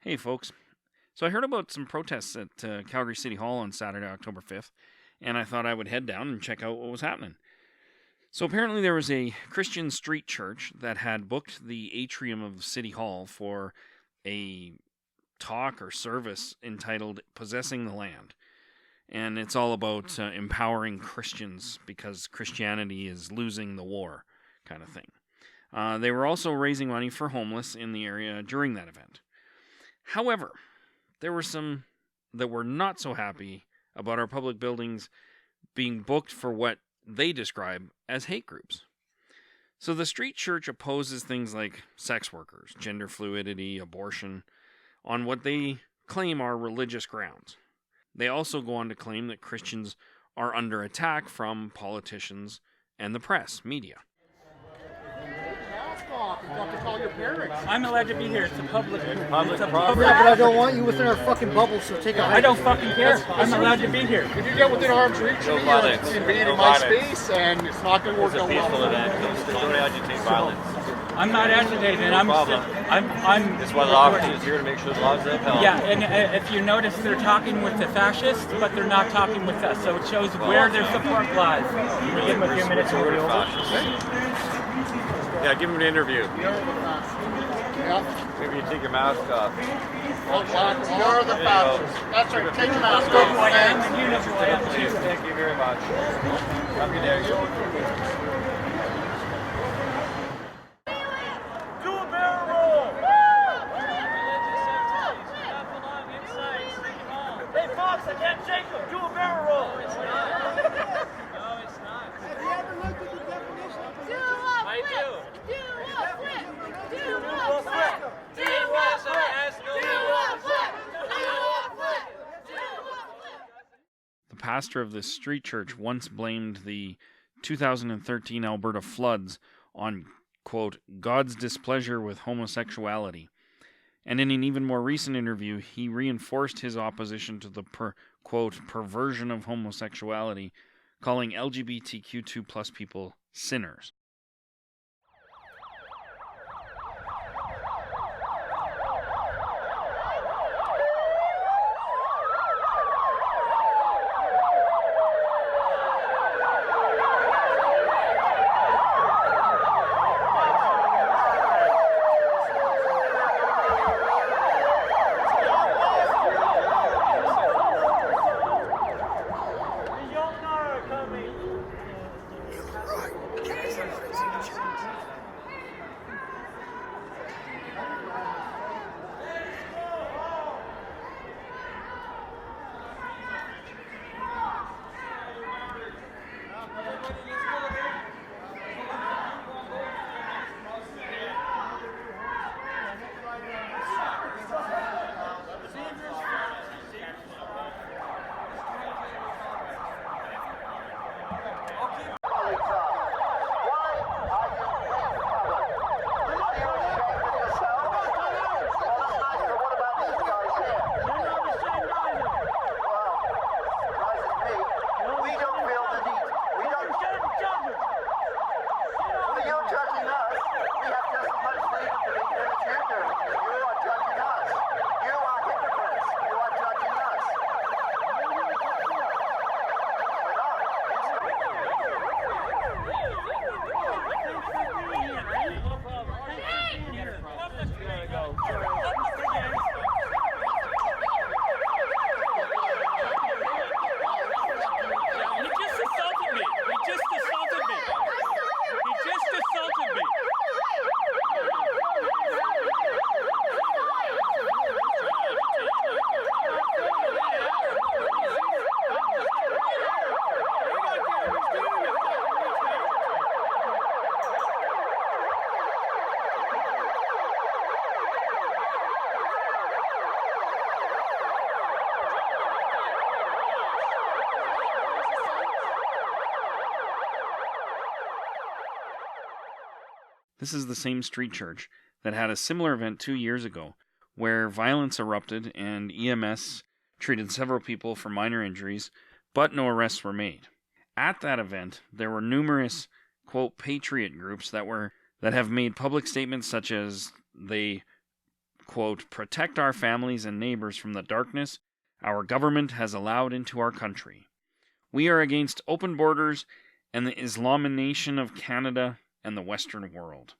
Hey, folks. So I heard about some protests at Calgary City Hall on Saturday, October 5th, and I thought I would head down and check out what was happening. So apparently there was a Christian street church that had booked the atrium of City Hall for a talk or service entitled Possessing the Land. And it's all about empowering Christians because Christianity is losing the war kind of thing. They were also raising money for homeless in the area during that event. However, there were some that were not so happy about our public buildings being booked for what they describe as hate groups. So the street church opposes things like sex workers, gender fluidity, abortion, on what they claim are religious grounds. They also go on to claim that Christians are under attack from politicians and the press, media. You have to call your parents. I'm allowed to be here. It's a public property. Yeah, but I don't want you within our fucking bubble, so take a hike. I don't fucking care. I'm allowed to be here. If you get within arm's reach, you're invading my space, and it's not going to work out well. It's a peaceful event. Don't agitate violence. I'm not agitated. I'm. This is why the officer is here to make sure the laws are upheld. Yeah, and if you notice, they're talking with the fascists, but they're not talking with us. So it shows where their support lies. Give them a few minutes to order fascists. Yeah, give him an interview. Yeah. Maybe you take your mask off. You're the fascist. That's right. Take your mask Who I off. am, and you know who I am too. Thank you very much. Have a good day. Do a barrel roll! Hey, Fox, I can't shake him. Do a barrel roll. No, it's not. No, it's not. Have you ever looked at the definition of I do. The pastor of this street church once blamed the 2013 Alberta floods on, quote, God's displeasure with homosexuality. And in an even more recent interview, he reinforced his opposition to the, quote, perversion of homosexuality, calling LGBTQ2 plus people sinners. This is the same street church that had a similar event 2 years ago, where violence erupted and EMS treated several people for minor injuries, but no arrests were made. At that event, there were numerous, quote, patriot groups that have made public statements such as they, quote, protect our families and neighbors from the darkness our government has allowed into our country. We are against open borders and the Islamination of Canada and the Western world.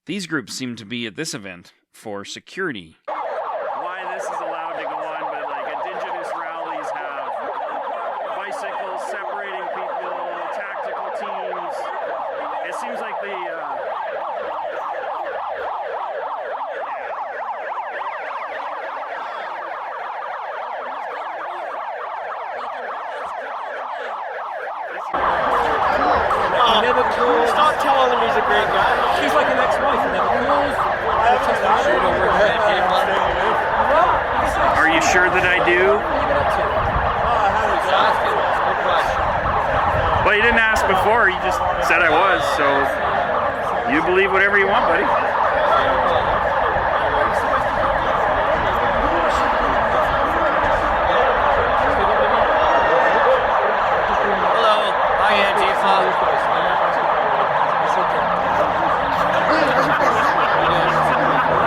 These groups seem to be at this event for security. Why this is allowed to go on, but like Indigenous rallies have bicycles separating people, tactical teams. It seems like Stop telling him he's a great guy. She's like an ex-wife. Are you sure that I do? Well, you didn't ask before, you just said I was, so you believe whatever you want, buddy. Hello. Hi, Antifa.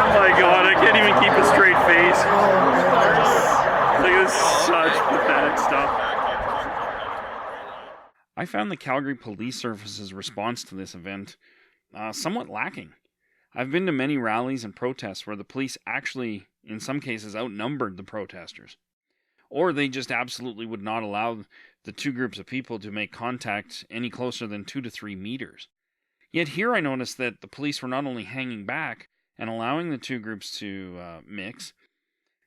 Oh my god, I can't even keep a straight face. Like, this is such pathetic stuff. I found the Calgary Police Service's response to this event somewhat lacking. I've been to many rallies and protests where the police actually, in some cases, outnumbered the protesters. Or they just absolutely would not allow the two groups of people to make contact any closer than 2 to 3 meters. Yet here I noticed that the police were not only hanging back and allowing the two groups to mix,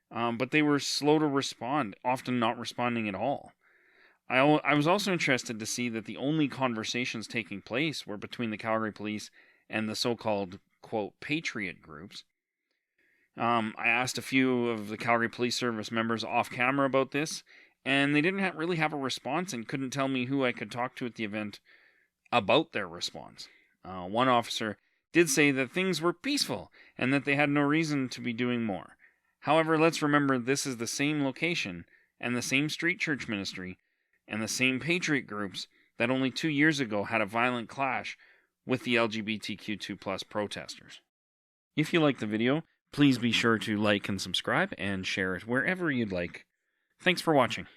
but they were slow to respond, often not responding at all. I was also interested to see that the only conversations taking place were between the Calgary police and the so-called, quote, patriot groups. I asked a few of the Calgary Police Service members off camera about this, and they didn't really have a response and couldn't tell me who I could talk to at the event about their response. One officer did say that things were peaceful and that they had no reason to be doing more. However, let's remember this is the same location and the same street church ministry and the same patriot groups that only 2 years ago had a violent clash with the LGBTQ2+ protesters. If you like the video, please be sure to like and subscribe and share it wherever you'd like. Thanks for watching.